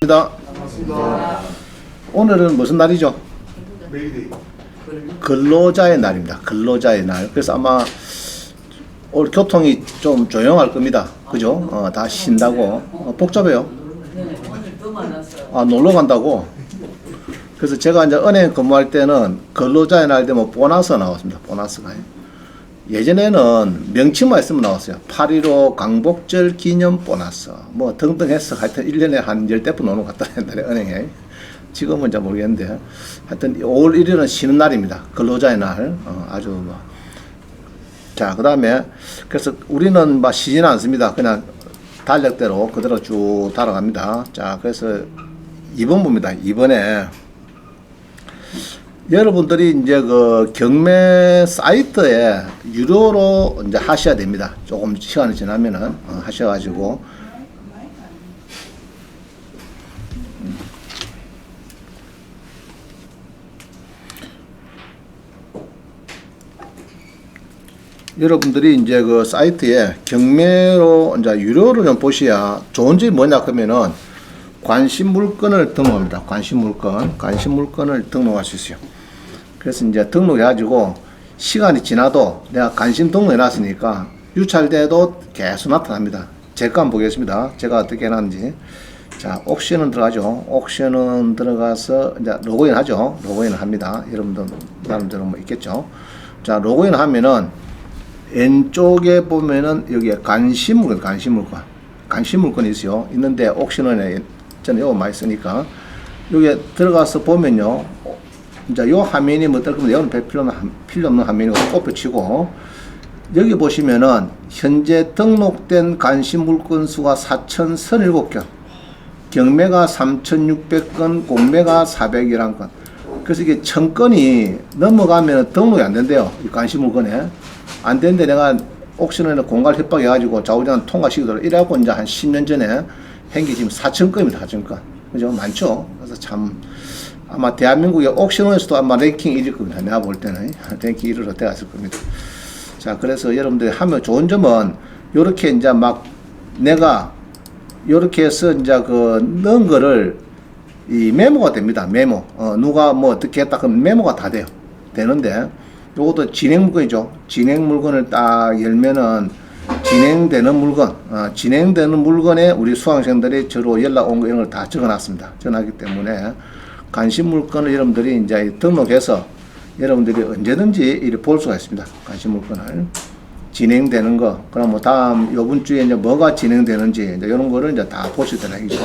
반갑습니다. 오늘은 무슨 날이죠? 메이데이. 근로자의 날입니다. 근로자의 날. 그래서 아마 오늘 교통이 좀 조용할 겁니다. 그죠? 다 쉰다고. 복잡해요. 오늘 더 많았어요. 아, 놀러 간다고. 그래서 제가 이제 은행 근무할 때는 근로자의 날 되면 보너스 나왔습니다. 보너스가. 예전에는 명칭만 있으면 나왔어요. 8.15 광복절 기념 보너스. 뭐 등등 해서 하여튼 1년에 한 10대 번 오는 것 같다. 옛날에 은행에. 지금은 잘 모르겠는데. 하여튼 5월 1일은 쉬는 날입니다. 근로자의 날. 아주 뭐. 자, 그 다음에 그래서 우리는 막 쉬지는 않습니다. 그냥 달력대로 그대로 쭉 달아갑니다. 자, 그래서 2번 봅니다. 2번에 여러분들이 이제 그 경매 사이트에 유료로 이제 하셔야 됩니다. 조금 시간이 지나면은 하셔가지고 여러분들이 이제 그 사이트에 경매로 이제 유료로 좀 보셔야 좋은 점이 뭐냐 그러면은 관심 물건을 등록합니다. 관심 물건을 등록할 수 있어요. 그래서 이제 등록해가지고 시간이 지나도 내가 관심 등록해놨으니까 유찰돼도 계속 나타납니다. 제 거 한번 보겠습니다. 제가 어떻게 해놨는지. 자, 옥션은 들어가죠. 옥션은 들어가서 이제 로그인 하죠. 로그인을 합니다. 여러분들 나름대로 뭐 있겠죠. 자, 로그인 하면은 왼쪽에 보면은 여기에 관심 물건이 있어요. 있는데 옥션에 저는 이거 많이 쓰니까 여기에 들어가서 보면요. 이제 요 화면이 뭐 떨거면 이건 필요 없는 화면이고 꼽혀치고 여기 보시면은 현재 등록된 관심 물건 수가 4,037개, 경매가 3,600건, 공매가 401건. 그래서 이게 1,000건이 넘어가면 등록이 안 된대요. 이 관심 물건에. 안 되는데 내가 옥션에 공갈 협박해가지고 좌우장 통과시키도록 이래갖고 이제 한 10년 전에 행기 지금 4,000건입니다. 4,000건. 그죠? 많죠? 그래서 참, 아마 대한민국의 옥션에서도 아마 랭킹 1일 겁니다. 내가 볼 때는. 랭킹 1위로 되었을 겁니다. 자, 그래서 여러분들이 하면 좋은 점은, 요렇게 이제 막, 내가, 요렇게 해서 이제 그, 넣은 거를, 이 메모가 됩니다. 메모. 누가 뭐 어떻게 했다 그러면 메모가 다 돼요. 되는데, 요것도 진행 물건이죠. 진행 물건을 딱 열면은, 진행되는 물건, 진행되는 물건에 우리 수강생들이 저로 연락 온 거 이런 걸 다 적어놨습니다. 적어놨기 때문에 관심 물건을 여러분들이 이제 등록해서 여러분들이 언제든지 이렇게 볼 수가 있습니다. 관심 물건을 진행되는 거, 그럼 뭐 다음 요번 주에 이제 뭐가 진행되는지 이제 이런 거를 이제 다 보실 때는 얘기죠.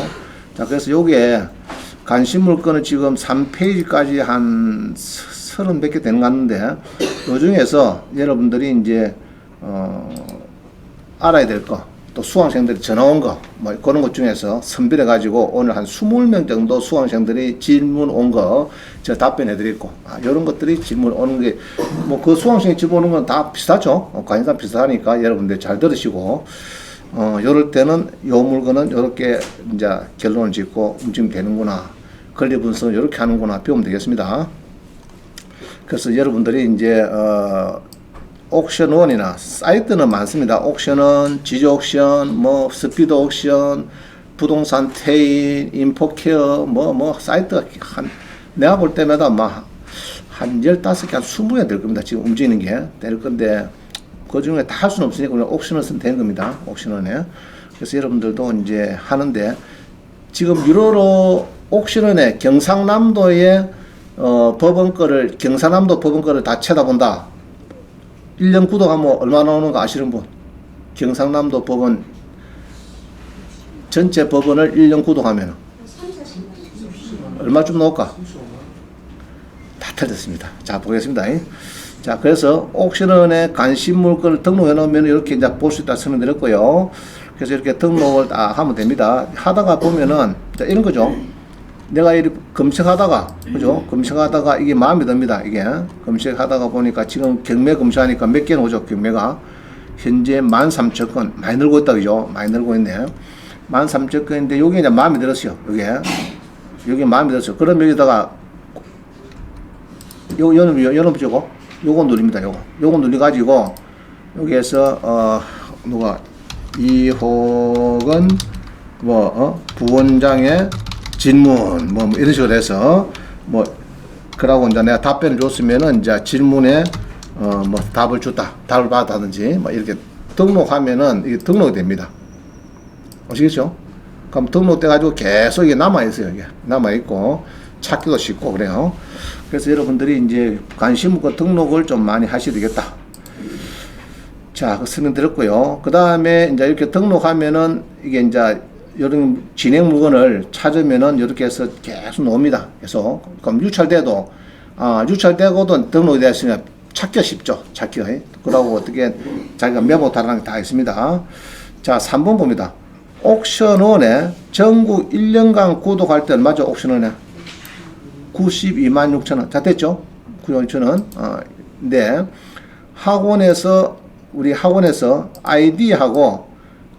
자, 그래서 요게 관심 물건을 지금 3페이지까지 한 30몇 개 되는 것 같은데 요 중에서 여러분들이 이제 알아야 될 거, 또 수강생들이 전화 온 거, 뭐 그런 것 중에서 선별해가지고 오늘 한 20명 정도 수강생들이 질문 온 거 제가 답변해 드리고, 이런 것들이 질문 오는 게, 뭐 그 수강생이 질문 오는 건 다 비슷하죠. 관심사 비슷하니까 여러분들 잘 들으시고, 요럴 때는 요 물건은 요렇게 이제 결론을 짓고 움직이면 되는구나. 권리 분석은 요렇게 하는구나. 배우면 되겠습니다. 그래서 여러분들이 이제, 옥션원이나 사이트는 많습니다. 옥션은 지주 옥션, 뭐 스피드 옥션, 부동산 테인, 인포케어, 뭐 사이트가 내가 볼 때마다 막 한 15개, 한 20개 될 겁니다. 지금 움직이는 게 될 건데 그 중에 다 할 수는 없으니까 그냥 옥션을 쓰면 되는 겁니다. 옥션원에. 그래서 여러분들도 이제 하는데 지금 유로로 옥션원에 경상남도의 경상남도 법원 거를 다 쳐다본다. 1년 구독하면 얼마 나오는 거 아시는 분? 경상남도 법원 전체 법원을 1년 구독하면 얼마쯤 나올까? 다 틀렸습니다. 자, 보겠습니다. 자, 그래서 옥션원에 관심 물건을 등록해 놓으면 이렇게 이제 볼 수 있다 설명드렸고요. 그래서 이렇게 등록을 다 하면 됩니다. 하다가 보면은 이런 거죠. 내가 이렇게 검색하다가, 그죠? 검색하다가 이게 마음에 듭니다. 이게. 검색하다가 보니까 지금 경매 검색하니까 몇 개는 오죠? 경매가. 현재 13,000건. 많이 늘고 있다, 그죠? 많이 늘고 있네. 13,000건인데, 요게 이제 마음에 들었어요. 요게 마음에 들었어요. 그럼 여기다가, 요놈 저거? 요거 누릅니다, 요거 눌러가지고, 여기에서, 누가, 이호건, 부원장의 질문 뭐 이런 식으로 해서 뭐 그러고 이제 내가 답변을 줬으면은 이제 질문에 뭐 답을 줬다, 답을 받았다든지 뭐 이렇게 등록하면은 이게 등록이 됩니다. 아시겠죠? 그럼 등록돼 가지고 계속 이게 남아 있어요. 이게 남아 있고 찾기도 쉽고 그래요. 그래서 여러분들이 이제 관심 있고 등록을 좀 많이 하셔야 되겠다. 자, 그 설명드렸고요. 그 다음에 이제 이렇게 등록하면은 이게 이제 이런 진행 물건을 찾으면은 이렇게 해서 계속 나옵니다. 계속. 그럼 유찰돼도, 유찰되고도 등록이 되었으니까 찾기가 쉽죠. 찾기가. 그러고 어떻게 자기가 메모 달아난 게 다 있습니다. 자, 3번 봅니다. 옥션원에 전국 1년간 구독할 때 얼마죠? 옥션원에 92만 6천 원. 자, 됐죠? 92만 6천 원. 네. 우리 학원에서 아이디하고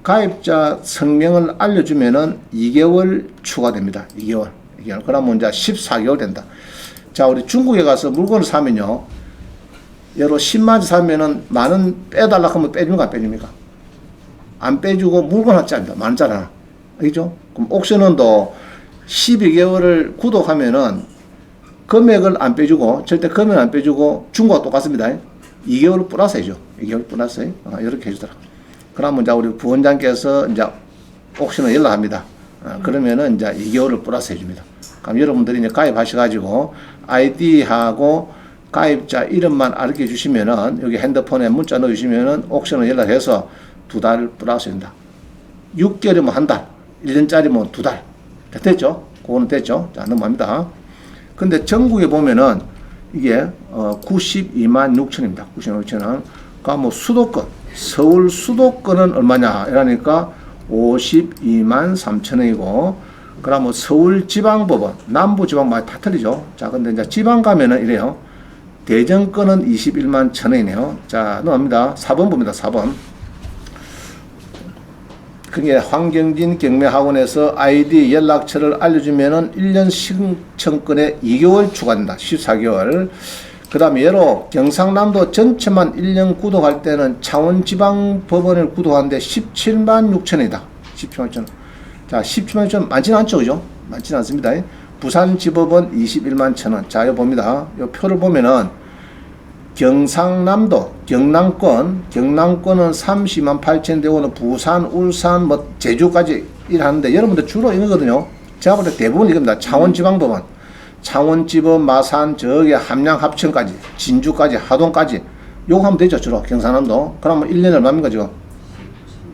가입자 성명을 알려주면은 2개월 추가됩니다. 2개월. 그러면 이제 14개월 된다. 자, 우리 중국에 가서 물건을 사면요. 예로 10만원 사면은 만원 빼달라 하면 빼줍니까? 안 빼줍니까? 안 빼주고 물건 하나짜리입니다. 만원짜리 하나. 알겠죠? 그럼 옥션원도 12개월을 구독하면은 금액을 안 빼주고, 절대 금액을 안 빼주고 중국과 똑같습니다. 2개월 플러스 해줘. 2개월 플러스. 이렇게 해주더라. 그러면 이제 우리 부원장께서 이제 옥션을 연락합니다. 그러면은 이제 2개월을 플러스 해줍니다. 그럼 여러분들이 이제 가입하셔가지고 아이디하고 가입자 이름만 알려 주시면은 여기 핸드폰에 문자 넣어주시면은 옥션을 연락해서 2달 플러스 된다. 6개월이면 한 달, 1년짜리면 2달. 됐죠? 그거는 됐죠? 자, 넘어갑니다. 근데 전국에 보면은 이게 92만 6천입니다. 92만 6천원. 그러니까 뭐 수도권, 서울 수도권은 얼마냐? 이러니까 52만 3천원이고, 그러면 서울 지방법원, 남부 지방만 다 틀리죠. 자, 근데 이제 지방 가면은 이래요. 대전권은 21만 1천원이네요. 자, 넘어갑니다. 4번 봅니다. 4번. 그게 황경진 경매학원에서 아이디 연락처를 알려주면은 1년 신청권에 2개월 추가된다. 14개월. 그 다음에 예로 경상남도 전체만 1년 구독할 때는 창원지방법원을 구독하는데 17만 6천원이다. 17만 6천원. 자, 17만 6천원 많지는 않죠. 그죠? 많지는 않습니다. 부산지법원 21만 1천원. 자, 여기 봅니다. 이 표를 보면은 경상남도, 경남권은 32만 8천 되고는 부산, 울산, 뭐 제주까지 일하는데 여러분들 주로 이거거든요. 제가 볼 때 대부분 이겁니다. 창원지방법원, 창원지법, 마산, 저기 함양 합천까지, 진주까지, 하동까지 요거 하면 되죠. 주로 경상남도. 그러면 1년에 얼마입니까 지금?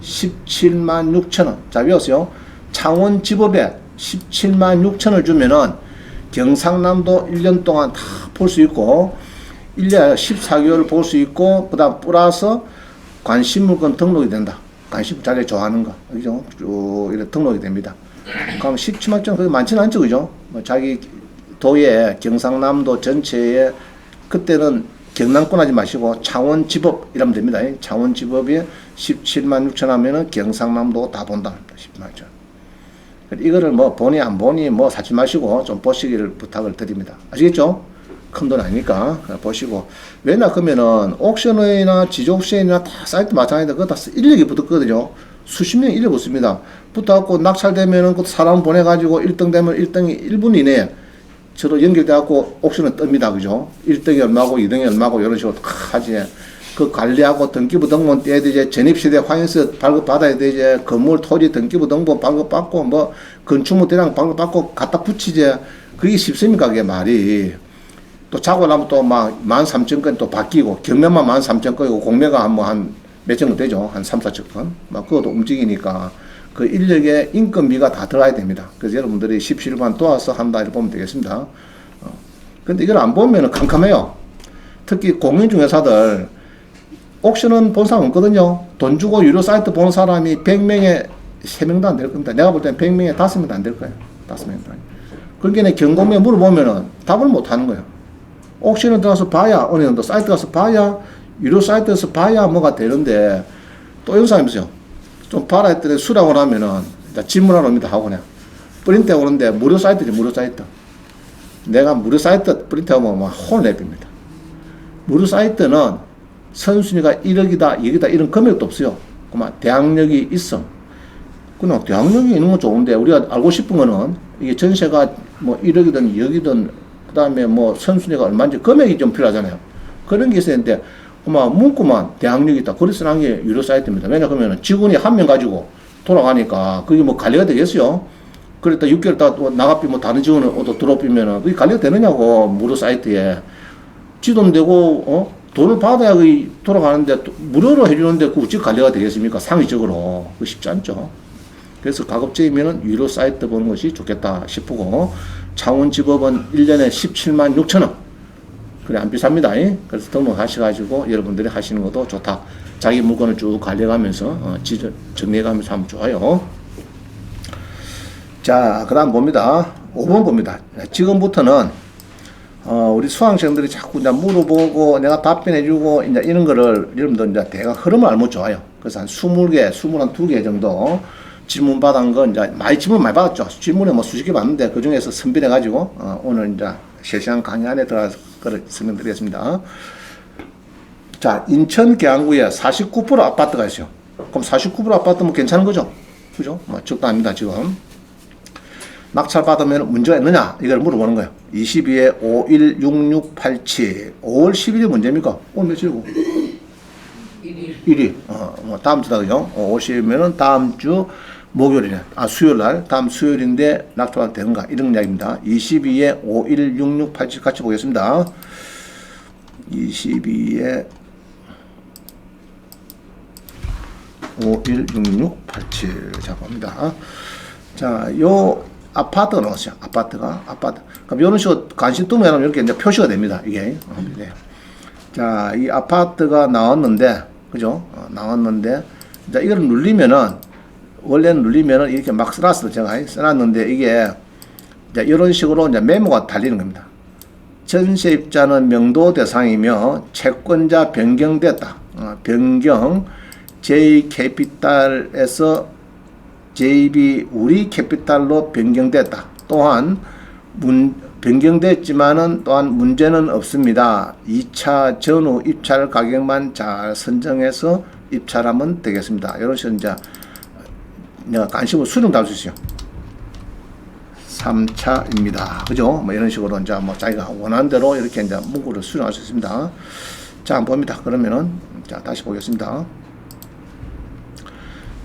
17만 6천원. 자, 외웠어요. 창원지법에 17만 6천원을 주면은 경상남도 1년 동안 다 볼 수 있고 1년 14개월 볼 수 있고, 그 다음 플러스 관심물건 등록이 된다. 관심 자기 좋아하는 거. 그죠? 쭉 이렇게 등록이 됩니다. 그럼 17만 점, 그게 많지는 않죠. 그죠? 뭐 자기 도에 경상남도 전체에, 그때는 경남권 하지 마시고 창원지법 이러면 됩니다. 창원지법이 17만 6천 하면은 경상남도 다 본다. 17만 6천. 이거를 뭐 보니 안 보니 뭐 사지 마시고 좀 보시기를 부탁을 드립니다. 아시겠죠? 큰 돈 아니니까 보시고. 왜냐 그러면은 옥션이나 지주옥션이나 다 사이트 마찬가지인데 그거 다 인력이 붙었거든요. 수십 명 인력 붙습니다. 붙어갖고 낙찰되면은 그 사람 보내가지고 1등 되면 1등이 1분 이내에 저도 연결돼갖고 옥션은 뜹니다. 그죠? 1등이 얼마고 2등이 얼마고 이런 식으로 하지. 그 관리하고 등기부 등본 떼야 되지. 전입시대 환인서 발급받아야 되지. 건물 토지 등기부 등본 발급받고 뭐 건축물 대장 발급받고 갖다 붙이지. 그게 쉽습니까? 그게 말이. 또 자고 나면 또 막 13,000건 또 바뀌고, 경매만 13,000건이고, 공매가 한 몇천 건 되죠. 한 3, 4천 건. 막 그것도 움직이니까 그 인력의 인건비가 다 들어가야 됩니다. 그래서 여러분들이 17만 도와서 한다 이렇게 보면 되겠습니다. 근데 이걸 안 보면은 캄캄해요. 특히 공인중개사들, 옥션은 본 사람 없거든요. 돈 주고 유료 사이트 본 사람이 100명에 3명도 안 될 겁니다. 내가 볼 때는 100명에 5명도 안 될 거예요. 5명도. 그러니까 경공매 물어보면은 답을 못 하는 거예요. 옥션에 들어가서 봐야, 어느 정도 사이트 가서 봐야, 유료 사이트에서 봐야 뭐가 되는데, 또 이런 사람이 있어요. 좀 봐라 했더니 수락을 하면은, 질문하러 옵니다, 학원에. 프린트 오는데, 무료 사이트지, 무료 사이트. 내가 무료 사이트 프린트 하면 막 혼을 내봅니다. 무료 사이트는 선순위가 1억이다, 2억이다, 이런 금액도 없어요. 그만, 대항력이 있어. 그냥 대항력이 있는 건 좋은데 우리가 알고 싶은 거는 이게 전세가 뭐 1억이든 2억이든 그다음에 뭐 선순위가 얼마인지 금액이 좀 필요하잖아요. 그런 게 있어야 되는데 아마 문구만 대항력이 있다. 그래서 난 게 유료 사이트입니다. 왜냐하면 직원이 한 명 가지고 돌아가니까 그게 뭐 관리가 되겠어요? 그랬다 6개월 있다 또 나가비 뭐 다른 직원을 또 들어오면은 그게 관리가 되느냐고 무료 사이트에 지돈 되고 돈을 받아야 그 돌아가는데 무료로 해주는데 그 어찌 관리가 되겠습니까? 상위적으로 그 쉽지 않죠. 그래서 가급적이면은 유료 사이트 보는 것이 좋겠다 싶고 창원지법은 1년에 17만 6천 원 그래 안 비쌉니다. 그래서 등록하셔가지고 여러분들이 하시는 것도 좋다. 자기 물건을 쭉 관리해가면서 정리해가면서 하면 좋아요. 자, 그 다음 봅니다. 5번 봅니다. 지금부터는 우리 수강생들이 자꾸 이제 물어보고 내가 답변해주고 이제 이런 거를 여러분들 이제 대강 흐름을 알면 좋아요. 그래서 한 20개, 22개 정도 질문 받은 거 이제 질문 많이 받았죠. 질문에 뭐 수십 개 받는데 그 중에서 선별해가지고 오늘 이제 실시간 강의 안에 들어가서 그걸 설명드리겠습니다. 자, 인천 계양구에 49% 아파트가 있어요. 그럼 49% 아파트면 괜찮은 거죠? 그죠? 뭐 적당합니다, 지금. 낙찰 받으면 문제가 있느냐? 이걸 물어보는 거예요. 22에 516687. 5월 10일이 문제입니까? 오늘 며칠이고? 1일. 뭐 다음 주다, 그죠? 5월 10일이면은 다음 주 목요일이네. 수요일 날. 다음 수요일인데 낙찰 되는가? 이런 이야기입니다. 22에 516687 같이 보겠습니다. 22에 516687. 자, 봅니다. 자, 요 아파트가 나왔어요. 아파트. 그럼 이런 식으로 관심 뜨면 이렇게 이제 표시가 됩니다. 이게. 네. 자, 이 아파트가 나왔는데, 그죠? 나왔는데, 자, 이걸 누르면은, 원래는 누르면은 이렇게 막 써놨어요. 제가 써놨는데, 이게, 자, 이런 식으로 이제 메모가 달리는 겁니다. 전세입자는 명도 대상이며, 채권자 변경됐다. 변경, J캐피탈에서 JB 우리 캐피탈로 변경됐다. 또한 변경됐지만은 또한 문제는 없습니다. 2차 전후 입찰 가격만 잘 선정해서 입찰하면 되겠습니다. 이런 식으로 이제 내가 관심을 수령 달수 있어요. 3차입니다. 그죠? 뭐 이런 식으로 이제 뭐 자기가 원하는 대로 이렇게 이제 문구를 수령할 수 있습니다. 자, 한번 봅니다. 그러면은 자, 다시 보겠습니다.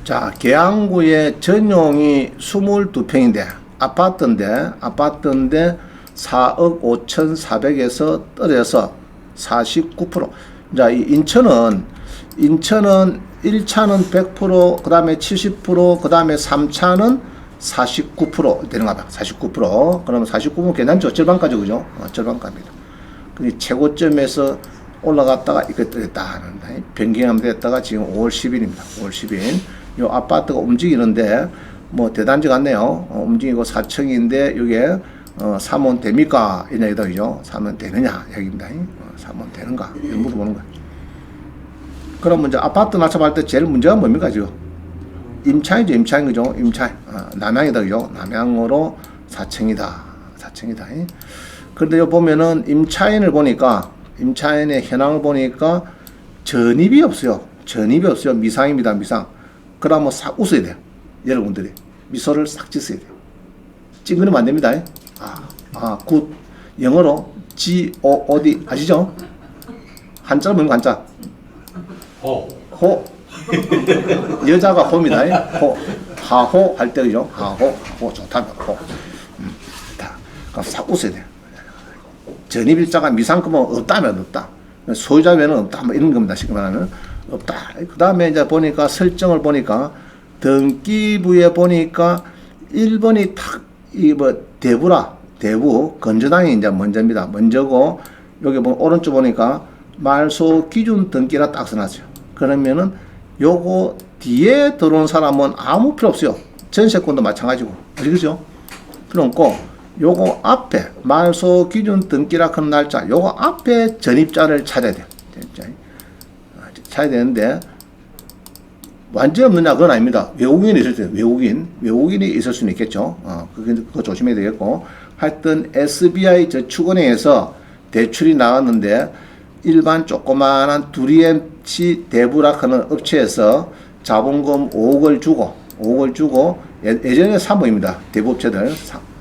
자, 계양구의 전용이 22평인데 아파트인데 4억 5,400에서 떨어져서 49%. 자, 이 인천은 1차는 100%, 그 다음에 70%, 그 다음에 3차는 49% 되는가 봐. 49%. 그러면 49%면 괜찮죠? 절반까지, 그죠? 절반까지입니다. 그 최고점에서 올라갔다가 이렇게 떨어졌다. 변경하면 됐다가 지금 5월 10일입니다. 5월 10일. 요 아파트가 움직이는데 뭐 대단지 같네요. 움직이고 4층인데 이게 사면 됩니까? 이런 얘기다, 그죠? 사면 되느냐 얘기입니다. 사면 되는가? 이런 물어보는 거예요. 그럼 이제 아파트 낙찰할 때 제일 문제가 뭡니까, 지금? 임차이죠, 임차인, 그죠? 임차인. 남양이다, 그죠? 남양으로 4층이다. 4층이다. 그런데 요 보면은 임차인을 보니까 임차인의 현황을 보니까 전입이 없어요. 전입이 없어요. 미상입니다, 미상. 그러면 싹 웃어야 돼요. 여러분들이. 미소를 싹 짓어야 돼요. 찡그리면 안 됩니다. 굿. 영어로 G-O-O-D 아시죠? 한자로 보면 한자. 호. 여자가 호입니다. 호. 하호 할 때, 그죠? 하호. 좋다. 호. 그럼 싹 웃어야 돼요. 전입일자가 미상급은 없다면 없다. 소유자 외에는 없다. 뭐 이런 겁니다. 쉽게 말하면. 없다. 그 다음에 이제 보니까 설정을 보니까 등기부에 보니까 1번이 탁, 대부, 건조당이 이제 먼저입니다. 먼저고, 여기 보면 오른쪽 보니까 말소 기준 등기라 딱 써놨어요. 그러면은 요거 뒤에 들어온 사람은 아무 필요 없어요. 전세권도 마찬가지고. 그죠? 그러고 요거 앞에 말소 기준 등기라 하는 날짜, 요거 앞에 전입자를 찾아야 돼요. 찾아야 되는데 완전 없느냐 그건 아닙니다. 외국인이 있을 때 외국인이 있을 수는 있겠죠. 그거 조심해야 되겠고, 하여튼 SBI 저축은행에서 대출이 나왔는데 일반 조그마한 두리엠치 대부락 하는 업체에서 자본금 5억을 주고 5억을 주고 예전에 사모입니다. 대부업체들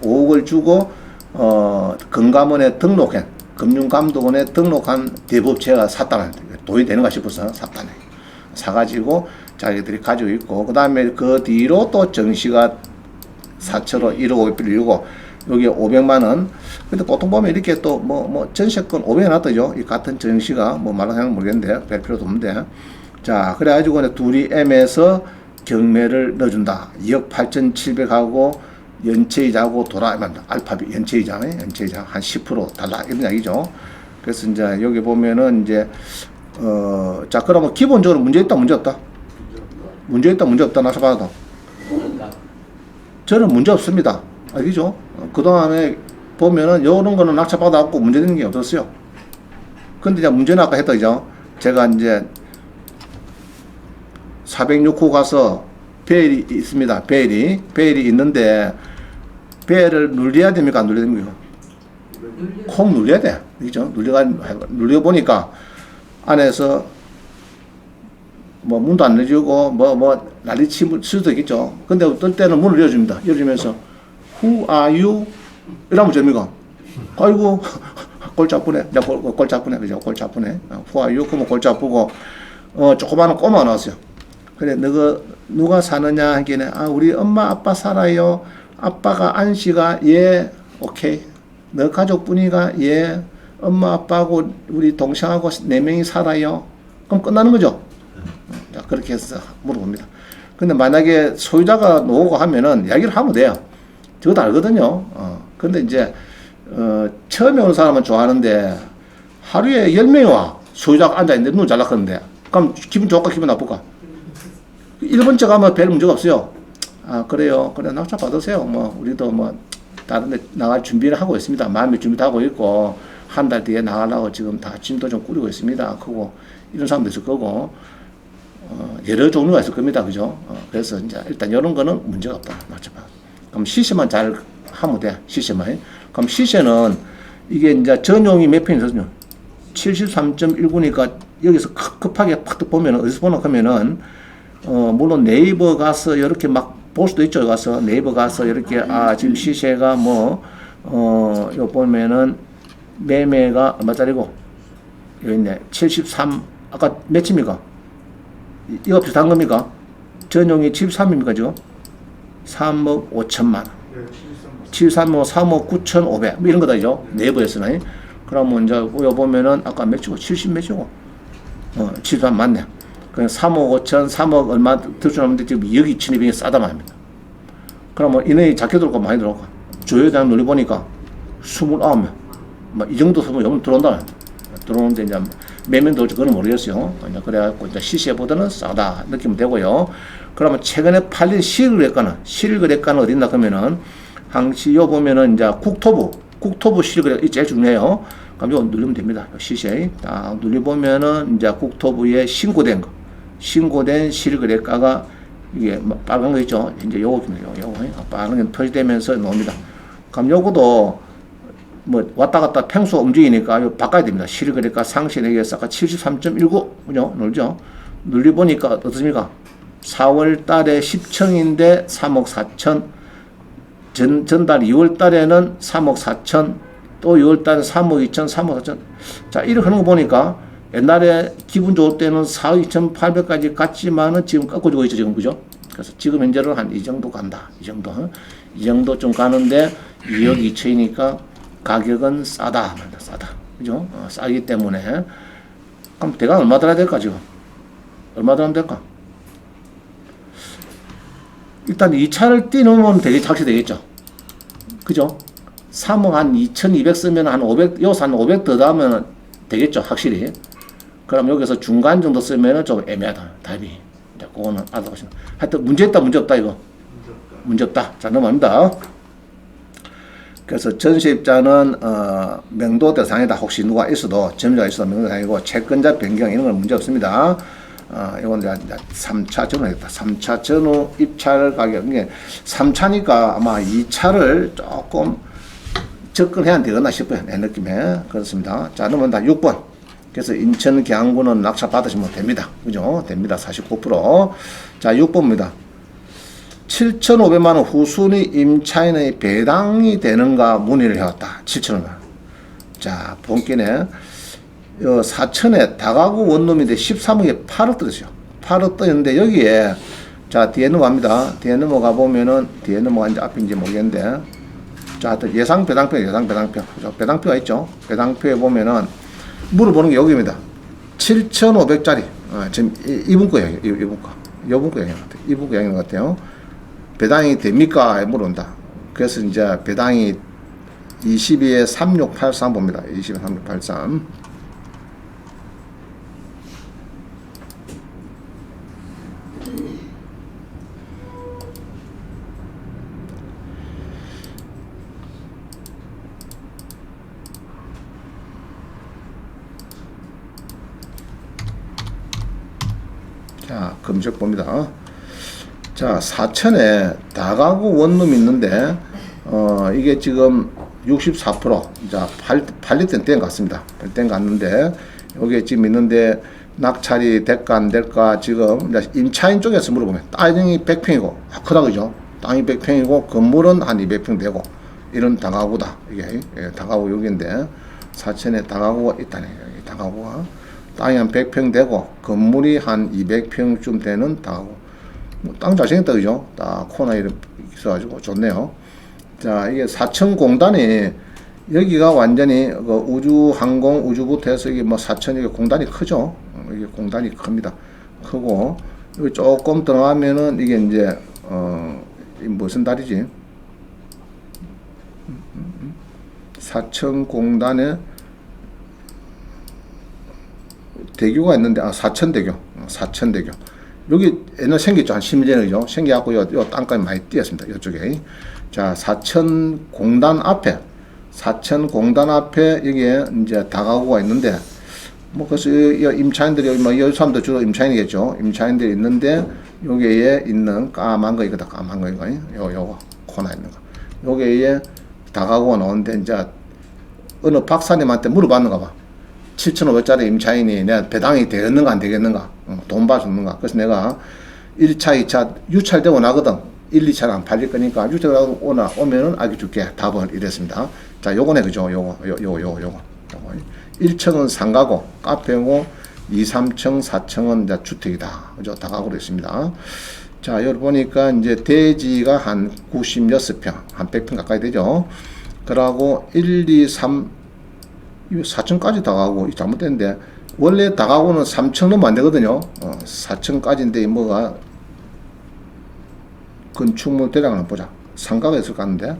5억을 주고 금감원에 등록한 금융감독원에 등록한 대부업체가 샀다는 돈이 되는가 싶어서 샀다네. 사가지고 자기들이 가지고 있고 그 다음에 그 뒤로 또 정시가 4천원 1억 500불 이고 여기 500만 원. 근데 보통 보면 이렇게 또 뭐 전세권 500원 놨더죠. 이 같은 정시가 뭐 말하는 모르겠는데 별 필요도 없는데. 자 그래가지고 둘이 M에서 경매를 넣어준다. 2억 8,700하고 연체이자하고 알파비 연체이자 한 10% 달라 이런 이야기죠. 그래서 이제 여기 보면은 이제 자 그러면 기본적으로 문제 있다 문제 없다. 문제 있다 문제 없다 나서봐도. 저는 문제 없습니다. 알겠죠? 그동안에 보면은 요런 거는 낙찰 받아갖고 문제되는 게 없었어요. 근데 이제 문제는 아까 했더죠. 제가 이제 406호 가서 벨이 있습니다. 벨이 있는데 벨을 눌려야 됩니까? 안 눌려야 됩니까? 콩 눌려야 돼. 그죠? 눌려 보니까 안에서 뭐 문도 안 열어주고 뭐 난리 칠 수도 있겠죠. 근데 어떨 때는 문을 열어줍니다. 열어주면서 Who are you? 이러면 됩니까? 아이고 골치 아프네. 골치 아프네. 그죠? 골치 아프네. Who are you? 그러면 골치 아프고 조그마한 꼬마 나왔어요. 그래 누가 사느냐 하기에는 우리 엄마 아빠 살아요. 아빠가 안씨가 예 오케이. 너 가족분이가 예 엄마 아빠하고 우리 동생하고 4명이 살아요. 그럼 끝나는 거죠. 자, 그렇게 해서 물어봅니다. 근데 만약에 소유자가 나오고 하면은 이야기를 하면 돼요. 저도 알거든요. 근데 이제 처음에 온 사람은 좋아하는데 하루에 10명이 와. 소유자가 앉아있는데 눈 잘락하는데 그럼 기분 좋을까 기분 나쁠까? 1번째 가면 별 문제가 없어요. 그래요. 그래 낙찰 받으세요. 뭐 우리도 뭐 다른 데 나갈 준비를 하고 있습니다. 마음의 준비도 하고 있고 한 달 뒤에 나가려고 지금 다 짐도 좀 꾸리고 있습니다. 그거 이런 사람도 있을 거고 여러 종류가 있을 겁니다. 그죠? 그래서 이제 일단 이런 거는 문제가 없다. 낙찰 받. 그럼 시세만 잘 하면 돼. 시세만. 그럼 시세는 이게 이제 전용이 몇 평이거든요. 73.19니까 여기서 급하게 팍 보면은 어디서 보나 하면은 물론 네이버 가서 이렇게 막 볼 수도 있죠. 가서 네이버 가서 이렇게 지금 시세가 요 보면은 매매가 얼마짜리고 여기 있네. 73 아까 몇입니까? 이거 비슷한 겁니까? 전용이 73입니까 지금? 3억 5천만 원. 73억 3억 9,500 뭐 이런 거다죠. 네이버에서는. 그러면 이제 요 보면은 아까 몇이고 70 몇이고 73 맞네. 그냥 3억 5천, 3억 얼마 들어주는데 지금 2억 2,200이 싸다 말입니다. 그러면 인원이 작게 들어올까 많이 들어올까? 조회에 대한 논리 보니까 29명. 뭐 이 정도 소문 들어온다. 들어오는데 이제 매면 들어올지 그건 모르겠어요. 그래갖고 이제 시세보다는 싸다 느끼면 되고요. 그러면 최근에 팔린 실거래가는 어디 있나 그러면은 항시 요 보면은 이제 국토부 실거래가 제일 중요해요. 그럼 이거 누르면 됩니다. 시세 딱 눌러보면은 이제 국토부에 신고된 실거래가가 이게 빨간 거 있죠. 이제 요거 빨간 게 표시되면서 나옵니다. 그럼 요거도 뭐 왔다 갔다 평수 움직이니까 이거 바꿔야 됩니다. 실거래가 상시내기에서 아까 73.19 그죠? 눌죠. 눌러보니까 어떻습니까? 4월 달에 10층인데 3억 4천 전달 2월 달에는 3억 4천 또 6월 달에 3억 2천 3억 4천 자 이렇게 하는 거 보니까 옛날에 기분 좋을 때는 4억 2,800까지 갔지만은 지금 꺾어주고 있죠 지금 그죠? 그래서 지금 현재는 한 이 정도 간다. 이 정도 좀 가는데 2억 2천이니까 가격은 싸다. 그죠? 싸기 때문에 그럼 대강 얼마 들어야 될까 지금? 얼마 들어가면 될까? 일단 2차를 띄놓으면 되게 작시되겠죠. 그죠? 3억 한 2,200 쓰면 한 500, 여기서 한 500 더 더하면 되겠죠. 확실히. 그럼 여기서 중간 정도 쓰면은 좀 애매하다. 답이. 이제 그거는 알아보시면. 하여튼 문제 있다, 문제 없다, 이거. 문제 없다. 자, 넘어갑니다. 그래서 전세입자는, 명도 대상이다. 혹시 누가 있어도, 점유자가 있어도 명도 대상이고, 채권자 변경 이런 건 문제 없습니다. 이건 이제 3차 전후겠다. 3차 전후 입찰 가격. 이게 3차니까 아마 2차를 조금 접근해야 되겠나 싶어요. 내 느낌에. 그렇습니다. 자, 넘어간다. 6번. 그래서 인천 계양구는 낙찰 받으시면 됩니다. 그죠? 됩니다. 49%. 자, 6번입니다. 7,500만 원 후순위 임차인의 배당이 되는가 문의를 해왔다. 7,500만 원. 자, 본건에 4천에 다가구 원룸인데 13억에 8억 들었어요. 8억 떠있는데 여기에 자 뒤에 넘어갑니다. 뒤에 넘어가 보면은 뒤에 넘어간지 앞인지 모르겠는데 자 예상 배당표 배당표가 있죠. 배당표에 보면은 물어보는 게 여기입니다. 7,500짜리 지금 이분 거예요. 이분 거 양인 것 같아요. 이분 거 양인 것 같아요. 배당이 됩니까? 물어본다. 그래서 이제 배당이 22에 3683 봅니다. 22에 3683. 자, 검색 봅니다. 자, 4천에 다가구 원룸이 있는데, 이게 지금 64%, 자, 팔릴 땐 된 것 같습니다. 된 것 같는데, 여기에 지금 있는데, 낙찰이 될까 안 될까, 지금, 임차인 쪽에서 물어보면, 땅이 100평이고, 크다, 그죠? 땅이 100평이고, 건물은 한 200평 되고, 이런 다가구다. 이게, 다가구 여기인데, 4천에 다가구가 있다네, 다가구가. 땅이 한 100평 되고, 건물이 한 200평쯤 되는 다가구. 땅 잘생겼다, 그죠? 딱 코너에 있어가지고 좋네요. 자, 이게 4천 공단이 여기가 완전히 그 우주항공 우주부터 해서 이게 뭐 4천 이게 공단이 크죠? 이게 공단이 큽니다. 크고 여기 조금 들어가면은 이게 이제 무슨 다리지? 4천 공단에 대교가 있는데 사천대교. 여기 옛날 생겼죠. 한 10년 전이죠. 생겨갖고 요 땅까지 많이 뛰었습니다. 이쪽에. 자, 사천 공단 앞에 이게 이제 다가구가 있는데, 뭐, 그래서 임차인들이, 뭐, 이 사람도 주로 임차인이겠죠. 임차인들이 있는데, 여기에 있는 까만 거, 이거다, 까만 거, 이거. 요거, 코너에 있는 거. 여기에 다가구가 나오는데, 이제, 어느 박사님한테 물어봤는가 봐. 7,500짜리 임차인이 내가 배당이 되겠는가 안 되겠는가, 돈 받았는가. 그래서 내가 1차, 2차 유찰되고 나거든. 1, 2차는 안 팔릴 거니까 유찰되고 오면은 알려줄게. 답을 이랬습니다. 자, 요거네, 그죠? 요거. 1층은 상가고, 카페고, 2, 3층, 4층은 이제 주택이다. 그죠? 다가구로 있습니다. 자, 여기 보니까 이제 대지가 한 96평, 한 100평 가까이 되죠. 그러고 1, 2, 3, 4층까지 다가고 잘못됐는데 원래 다가고는 3층 넘으면 안 되거든요. 4층까지인데 뭐가 건축물 대략을 한번 보자. 상가가 있을 것 같은데.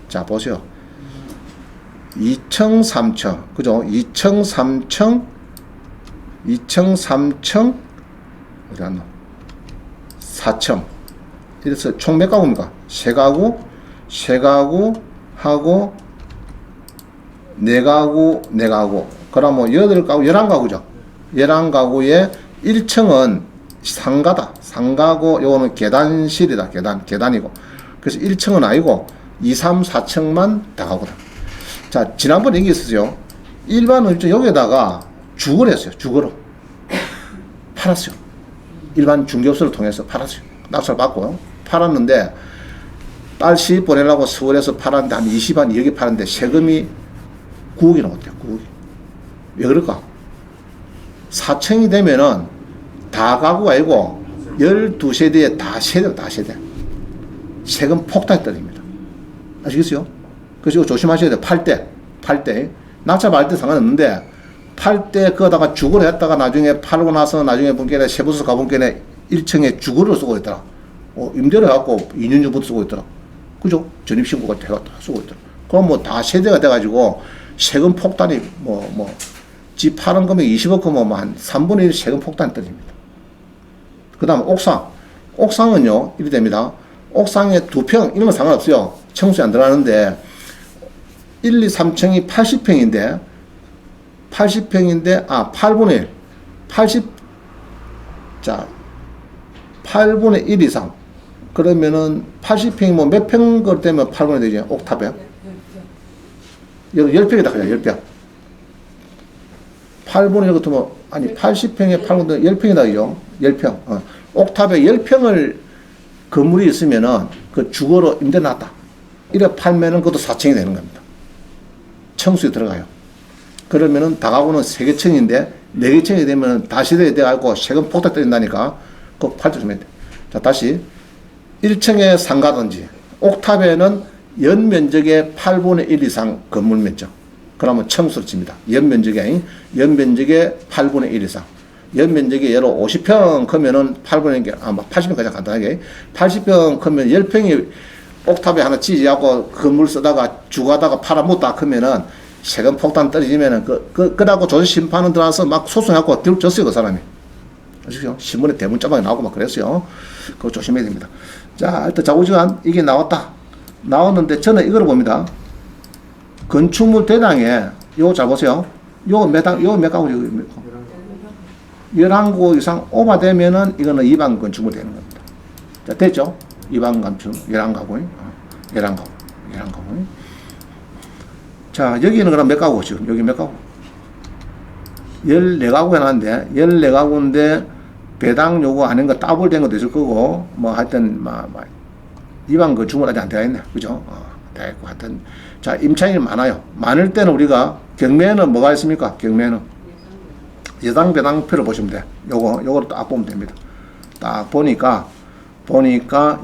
자, 보세요. 2층, 3층. 그죠? 2층, 3층, 어디 갔노? 4층. 이래서 총 몇 가구입니까? 세 가구 하고 네 가구. 그러면 8가구, 11가구죠. 11가구에 1층은 상가다. 상가고, 요거는 계단실이다. 계단이고. 그래서 1층은 아니고, 2, 3, 4층만 다가구다. 자, 지난번에 얘기했었죠. 일반 입주 여기에다가 주거를 했어요. 주거로. 팔았어요. 일반 중개업소를 통해서 팔았어요. 낙찰 받고, 팔았는데, 딸 시집 보내려고 서울에서 팔았는데, 한 20만 2억에 팔았는데, 세금이 9억이 나왔대요. 9억이. 왜 그럴까? 4층이 되면은 다 가구가 아니고 12세대에 다 세대. 세금 폭탄이 떨어집니다. 아시겠어요? 그래서 이거 조심하셔야 돼요. 팔 때. 낙찰 받을 때 상관없는데, 팔 때 그거다가 주거를 했다가 나중에 팔고 나서 나중에 본게에 세부서 가본게에 1층에 주거를 쓰고 있더라. 임대를 해갖고 2년 전부터 쓰고 있더라. 그죠? 전입신고가 해갖고 쓰고 있더라. 그럼 뭐 다 세대가 돼가지고 세금 폭탄이 집 파는 금액 20억 그면 한 3분의 1 세금 폭탄이 떨어집니다. 그 다음 옥상은요, 이렇게 됩니다. 옥상에 2평, 이런 건 상관없어요. 청소에 안 들어가는데, 1, 2, 3층이 80평인데, 8분의 1. 8분의 1 이상. 그러면은 80평이 뭐 몇 평 걸 되면 8분의 되죠? 옥탑에. 10평이다, 그냥 10평. 8분의 1 같으면, 아니, 80평에 8분의 10평이다, 그죠? 10평. 옥탑에 10평을 건물이 있으면은 그 주거로 임대놨다. 이래 팔면은 그것도 4층이 되는 겁니다. 청수에 들어가요. 그러면은 다가구는 3개층인데 4개층이 되면은 다시대에 돼가지고 세금 폭탄 때린다니까 그거 팔 조심해야 돼. 자, 다시 1층에 상가든지 옥탑에는 연면적의 8분의 1 이상 건물 면적. 그러면 청수를 칩니다. 연면적의 8분의 1 이상. 연면적이 예로 50평 크면은 8분의 1, 80평 가장 간단하게. 80평 크면 10평이 옥탑에 하나 지지하고 건물 쓰다가 주거하다가 팔아먹다 크면은 세금 폭탄 떨어지면은 그러고 조세심판은 들어와서 막 소송하고 들었어요, 그 사람이. 아시죠? 신문에 대문 짜방에 나오고 막 그랬어요. 그거 조심해야 됩니다. 자, 일단 자고지간 이게 나왔다. 나왔는데 저는 이걸 봅니다. 건축물 대장에 요거 잘 보세요. 요거 몇 가구죠? 11구 이상 오버되면은 이거는 일반 건축물 되는 겁니다. 자, 됐죠? 일반 건축 11가구. 11가구. 자, 여기는 그럼 몇 가구 지금? 여기 몇 가구? 14가구 해놨는데 14가구인데 배당 요구 아닌 거 따블된 것도 있을 거고 뭐 하여튼 일반 건축물 아직 안 되어 있네. 그죠? 되어 있고 하여튼 자, 임차인이 많아요. 많을 때는 우리가 경매는 뭐가 있습니까? 경매는 예상 배당표를 보시면 돼. 요거를 딱 보면 됩니다. 딱 보니까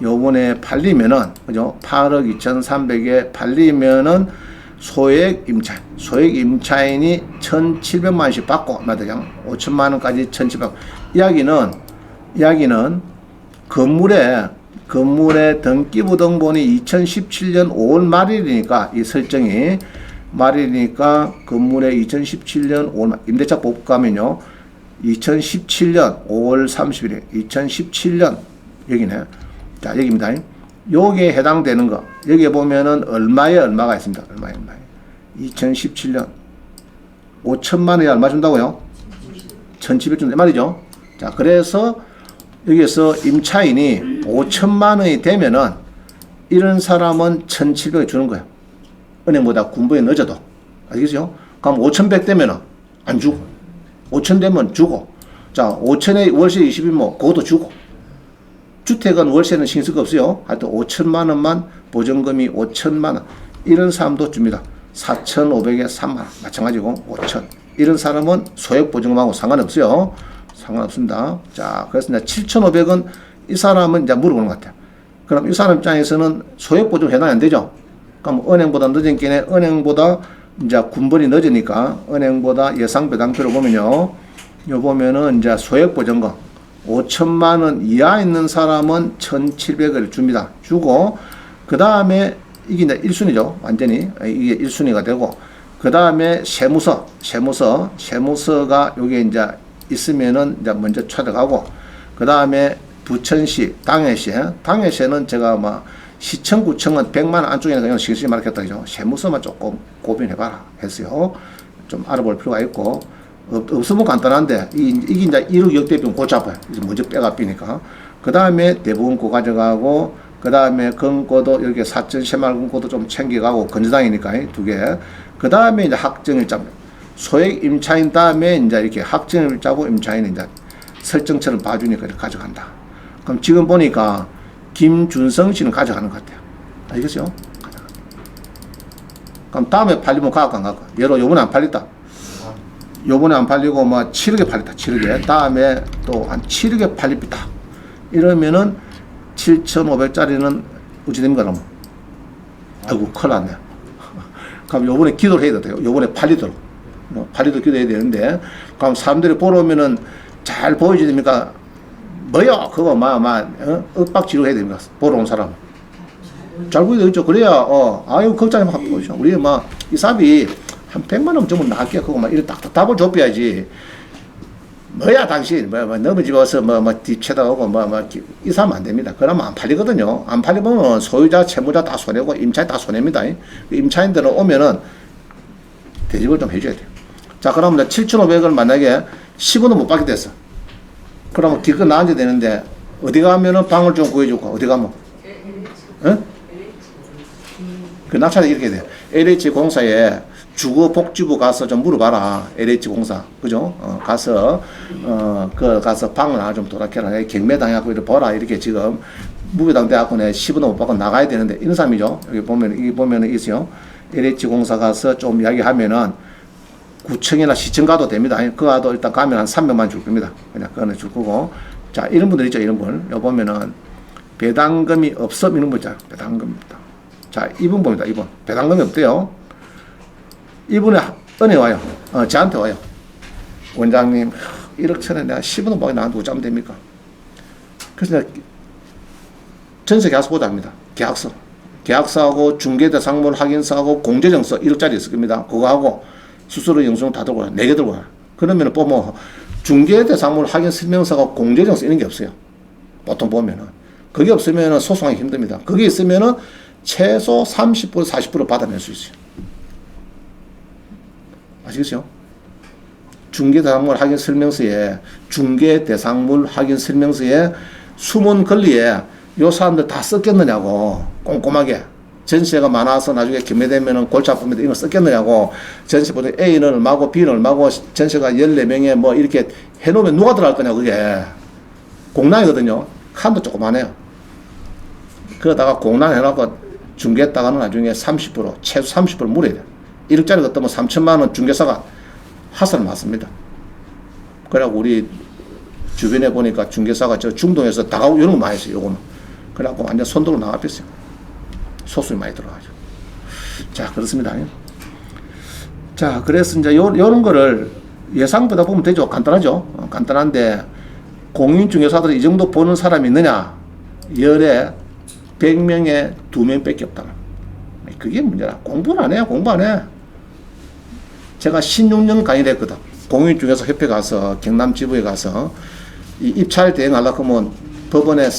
요번에 팔리면은 그죠? 8억 2,300에 팔리면은 소액 임차인이 1,700만 원씩 받고 그냥 5천만 원까지 1,700만 원. 이야기는 건물의 등기부등본이 2017년 5월 말일이니까 이 설정이 말이니까 건물에 2017년 5월 임대차 법 가면요 2017년 5월 30일에 2017년 여기네. 자, 여기입니다. 요게 해당되는 거 여기에 보면은 얼마가 있습니다. 얼마에 2017년 5천만 원에 얼마 준다고요? 1,700 준다 말이죠. 자, 그래서 여기에서 임차인이 5천만 원이 되면은 이런 사람은 1,700을 주는 거예요. 은행보다 군부에 늦어도. 알겠죠? 그럼 5,100 되면은 안 주고, 5,000 되면 주고, 자, 5,000에 월세 20이면 그것도 주고, 주택은 월세는 신경 쓸 거 없어요. 하여튼 5천만 원만 보증금이 5천만 원. 이런 사람도 줍니다. 4,500에 3만 원. 마찬가지고 5천. 이런 사람은 소액 보증금하고 상관없어요. 상관없습니다. 자, 그래서 이제 7,500원 이 사람은 이제 물어보는 것 같아요. 그럼 이 사람 입장에서는 소액 보증 해당이 안 되죠? 그럼 은행보다 늦은 게네 은행보다 이제 군번이 늦으니까 은행보다 예상 배당표를 보면요. 요 보면은 이제 소액 보증금 5천만 원 이하 있는 사람은 1,700을 줍니다. 주고 그 다음에 이게 이제 1순위죠. 완전히 이게 1순위가 되고 그 다음에 세무서가 요게 이제 있으면은 이제 먼저 찾아가고 그 다음에 부천시 당해시는 제가 막 시청 구청은 100만 원 안쪽에는 그냥 실시 말했다 그죠. 세무서만 조금 고민해봐라 했어요. 좀 알아볼 필요가 있고 없으면 간단한데 이게 이제 1억 역대비는 고 잡아요. 이제 먼저 빼가 삐니까 그 다음에 대부분 고 가져가고 그 다음에 건고도 이렇게 사천 새마을 건고도 좀 챙겨가고 건조당이니까 2개 그 다음에 이제 확정일자 소액 임차인 다음에 이제 이렇게 확정일자고 임차인은 이제 설정처럼 봐주니까 이렇게 가져간다. 그럼 지금 보니까 김준성 씨는 가져가는 것 같아요. 알겠죠? 가져간다. 그럼 다음에 팔리면 가고 안 가고 예로 요번에 안 팔렸다. 요번에 안 팔리고 뭐 7억에 팔렸다. 7억에 다음에 또 한 7억에 팔립니다. 이러면은 7,500짜리는 어찌 됩니까 그러면? 아이고 큰일 났네. 그럼 요번에 기도를 해야 돼요. 요번에 팔리도록 기도해야 되는데 그럼 사람들이 보러 오면은 잘 보여줘야 됩니까? 뭐야 그거 윽박지르 해야 됩니까? 보러 온 사람 잘 보여야죠. 그래야 아유 걱정이 막 보이죠. 우리 이 사람이 한 100만 원 정도 나갈게 그거 이렇게 딱 답을 줘봐야지. 뭐야 당신 너무 집어서 뒤쳐다오고 이 사람 안 됩니다. 그러면 안 팔리거든요. 안 팔리면 소유자 채무자 다 손해고 임차인 다 손해입니다. 임차인들은 오면은 대접을 좀 해줘야 돼요. 자 그러면 7,500을 만약에 10원은 못 받게 됐어. 그러면 기껏 나앉아야 되는데 어디 가면은 방을 좀 구해주고 어디 가면 응? 그 낙찰이 이렇게 돼요. LH공사에 주거복지부 가서 좀 물어봐라. LH공사 그죠? 가서 가서 방을 하나 좀 도락해라. 경매당하고 이렇게 보라. 이렇게 지금 무배당 돼갖고 내 10원도 못 받고 나가야 되는데 이런 사람이죠. 여기 보면 이 보면은 있어요. LH 공사 가서 좀 이야기하면은 구청이나 시청 가도 됩니다. 그 가도 일단 가면 한 300만 줄 겁니다. 그냥 그거는 줄 거고. 자, 이런 분들 있죠. 이런 분. 여기 보면은 배당금이 없음 이런 분 있잖아요. 배당금입니다. 자, 이분 봅니다. 이분. 배당금이 없대요. 이분의 은혜 와요. 저한테 와요. 원장님, 1억 천에 내가 10원도 받고 나한테 어쩌면 됩니까? 그래서 내가 전세 계약서 보자 합니다. 계약서. 계약서하고 중개대상물 확인서하고 공제증서 1억짜리 있을 겁니다. 그거 하고 수수료 영수증 다 들고 와. 4개 들고 와. 그러면은 뭐 중개대상물 확인 설명서하고 공제증서 이런 게 없어요. 보통 보면은. 그게 없으면은 소송하기 힘듭니다. 그게 있으면은 최소 30% 40% 받아낼 수 있어요. 아시겠어요? 중개대상물 확인 설명서에 중개대상물 확인 설명서에 숨은 권리에 요 사람들 다 썼겠느냐고 꼼꼼하게 전세가 많아서 나중에 기매되면은 골치 아픕니다. 이거 썼겠느냐고 전세 보통 A는 얼마고 B는 얼마고 전세가 14명에 뭐 이렇게 해놓으면 누가 들어갈 거냐 그게 공란이거든요. 칸도 조그만해요. 그러다가 공란 해놓고 중개했다가는 나중에 30% 최소 30% 물어야 돼요. 1억짜리 같으면 3천만 원 중개사가 하선을 맞습니다. 그래갖고 우리 주변에 보니까 중개사가 저 중동에서 다가오고 이런 거 많이 했어요. 요거는. 그래갖고 완전 손들고 나가버렸어요. 소수이 많이 들어가죠. 자, 그렇습니다. 자, 그래서 이제 요런 거를 예상보다 보면 되죠. 간단하죠. 간단한데 공인중개사들이 이 정도 보는 사람이 있느냐? 열에 100명에 2명 밖에 없다. 그게 문제라. 공부는 안 해요. 공부 안 해. 제가 16년 강의를 했거든. 공인중개사 협회 가서 경남 지부에 가서 이 입찰 대행하려고 하면 법원에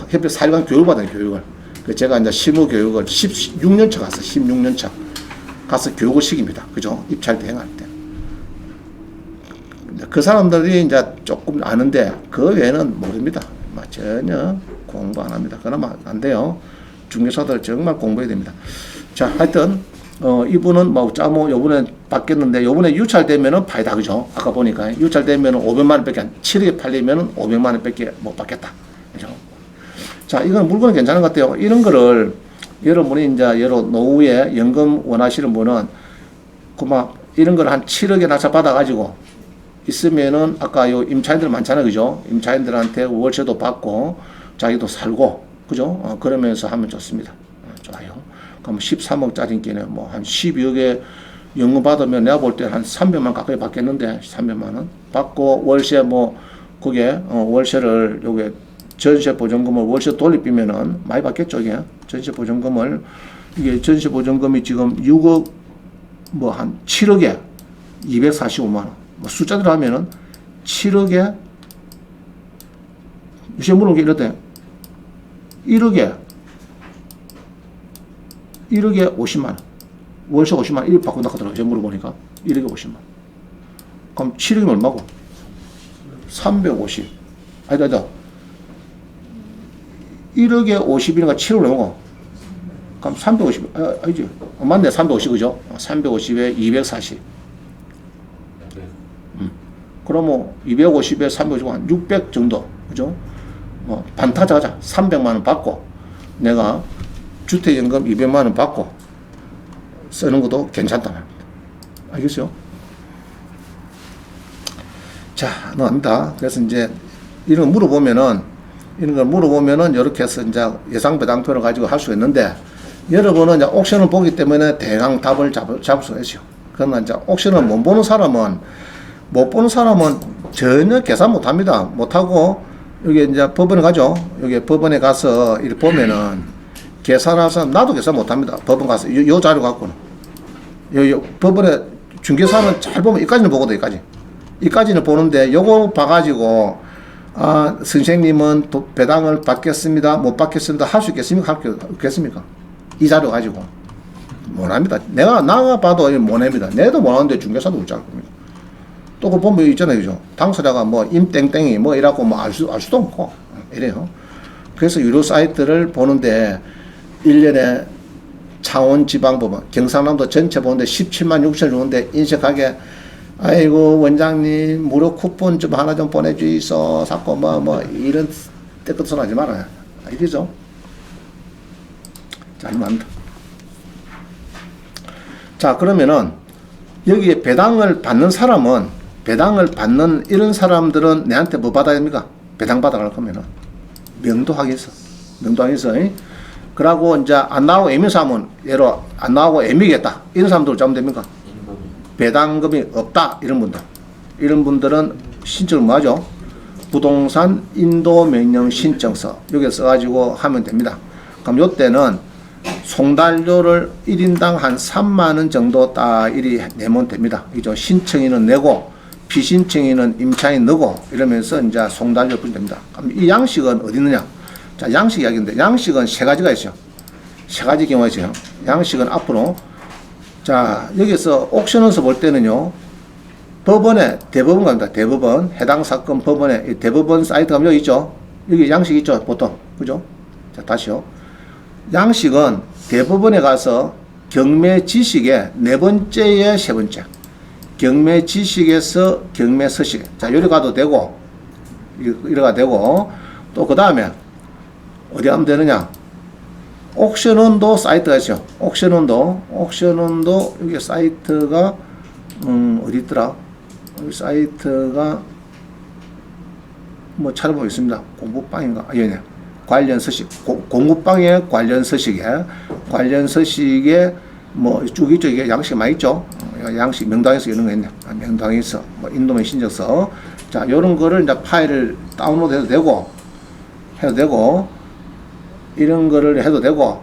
협회 4일간 교육을 받아요. 교육을. 제가 이제 실무 교육을 16년 차 가서 16년 차 가서 교육을 시킵니다. 그죠? 입찰 대행할 때. 그 사람들이 이제 조금 아는데 그 외에는 모릅니다. 전혀 공부 안 합니다. 그러면 안 돼요. 중개사들 정말 공부해야 됩니다. 자, 하여튼 이분은 뭐 짜모 요번에 받겠는데 요번에 유찰되면은 파이다 그죠? 아까 보니까 유찰되면은 500만 원밖에 안 7억에 팔리면은 500만 원밖에 못 받겠다. 그죠? 자, 이건 물건은 괜찮은 것 같아요. 이런 거를 여러분이 이제 여러 노후에 연금 원하시는 분은 그만 이런 걸 한 7억에 낙찰 받아가지고 있으면은 아까 요 임차인들 많잖아요. 그죠? 임차인들한테 월세도 받고 자기도 살고 그죠? 그러면서 하면 좋습니다. 좋아요. 그럼 13억짜리인께는 뭐 한 12억에 연금 받으면 내가 볼 때 한 300만 가까이 받겠는데 300만 원 받고 월세 뭐 그게 월세를 요게 전세 보증금을 월세 돌리면은 많이 받겠죠. 이게 전세 보증금을 이게 전세 보증금이 지금 6억 뭐 한 7억에 245만 원 뭐 숫자대로 하면은 7억에 요새 물어본 게 이렇대 1억에 50만 원 월세 50만 원 1억 받고 나가더라고요. 제가 물어보니까 1억에 50만 원 그럼 7억이면 얼마고? 350 아니다 1억에 50이니까 7억 얼마고? 그럼 350 아니지 맞네 350 그죠? 350에 240 그러면 250에 350 한 600 정도 그죠? 뭐 반타자 하자 300만 원 받고 내가 주택연금 200만 원 받고 쓰는 것도 괜찮다 말입니다. 알겠어요? 자, 넘어갑니다. 그래서 이제 이런 거 물어보면은 이렇게 해서 이제 예상배당표를 가지고 할 수 있는데 여러분은 이제 옥션을 보기 때문에 대강 답을 잡을 수가 있어요. 그러나 이제 옥션을 못 보는 사람은 전혀 계산 못 합니다. 못 하고 여기 이제 법원에 가죠. 여기 법원에 가서 이렇게 보면은 계산할 사람 나도 계산 못 합니다. 법원 가서 요 자료 갖고는 요 법원에 중개사는 잘 보면 이까지는 보거든. 이까지는 보는데 요거 봐가지고 아 선생님은 배당을 받겠습니다. 못 받겠습니다. 할 수 있겠습니까? 할 수 있겠습니까? 이 자료 가지고 못합니다. 나가 봐도 못합니다. 내도 못하는데 중개사도 어찌할 겁니까? 또 그 보면 있잖아요, 그죠? 당사자가 뭐 임땡땡이 뭐 이라고 뭐 알 수도 없고 이래요. 그래서 유료 사이트를 보는데 1년에 창원지방법원 경상남도 전체 보는데 17만 6천 주는데 인색하게 아이고 원장님 무료 쿠폰 좀 하나 좀 보내주이소 자꾸 뭐 이런 때끝 소리 하지 말아요. 이죠? 자, 이만합니다. 자, 그러면은 여기에 배당을 받는 사람은 배당을 받는 이런 사람들은 내한테 뭐 받아야 됩니까? 배당 받아갈 거면은 명도하겠어. 명도하겠어. 그러고 이제 안 나오고 애미서 하면 예로 안 나오고 애미겠다. 이런 사람들 잡으면 됩니까? 배당금이 없다. 이런 분들. 이런 분들은 신청을 뭐 하죠? 부동산 인도 명령 신청서 여기 써가지고 하면 됩니다. 그럼 요때는 송달료를 1인당 한 3만원 정도 딱 이리 내면 됩니다. 이죠. 신청인은 내고 피신청인은 임차인 넣고 이러면서 이제 송달료 부르면 됩니다. 그럼 이 양식은 어디 있느냐? 자, 양식 이야기인데 양식은 세 가지가 있어요. 세 가지 경우가 있어요. 양식은 앞으로 자, 여기서 옥션에서 볼 때는요. 법원에 대법원 갑니다. 대법원 해당 사건 법원에 대법원 사이트 가면 여기 있죠. 여기 양식 있죠. 보통 그죠? 자, 다시요. 양식은 대법원에 가서 경매 지식의 네 번째에 세 번째. 경매 지식에서 경매 서식. 자, 요리 가도 되고, 이래 가도 되고, 또 그 다음에 어디 가면 되느냐? 옥션원도 사이트가 있어요. 옥션원도 여기 사이트가, 어디 있더라? 여기 사이트가 뭐 찾아보겠습니다. 공부방인가? 예, 관련 서식, 공부방의 관련 서식에 뭐 쭉 있죠. 이게 양식 많이 있죠. 양식 명당에서 이런 거 있네. 명당에서 뭐 인도명 신청서. 자, 요런 거를 이제 파일을 다운로드 해도 되고 이런 거를 해도 되고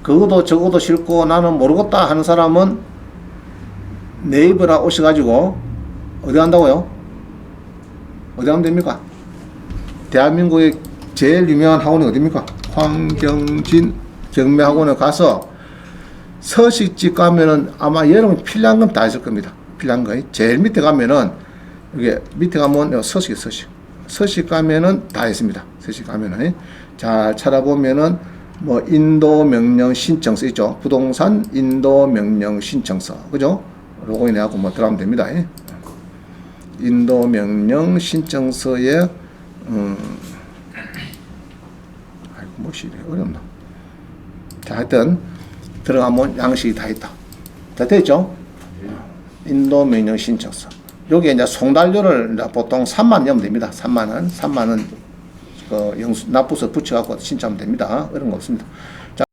그것도 저것도 싫고 나는 모르겠다 하는 사람은 네이버라 오셔가지고 어디 간다고요? 어디 가면 됩니까? 대한민국의 제일 유명한 학원이 어디입니까? 황경진 경매학원에 가서 서식지 가면은 아마 여러분 필요한 건 다 있을 겁니다. 필요한 거. 제일 밑에 가면은 이게 밑에 가면 서식 가면은 다 있습니다. 서식 가면은 잘 찾아보면은 뭐 인도 명령 신청서 있죠. 부동산 인도 명령 신청서. 그죠? 로그인 해갖고 뭐 들어가면 됩니다. 인도 명령 신청서에 아이고 뭐시 어렵나. 자, 하여튼 들어가면 양식이 다 있다. 다 됐죠? 인도 명령 신청서. 여기에 이제 송달료를 이제 보통 3만 내면 됩니다. 3만 원 납부서 붙여갖고 신청하면 됩니다. 그런 거 없습니다. 자,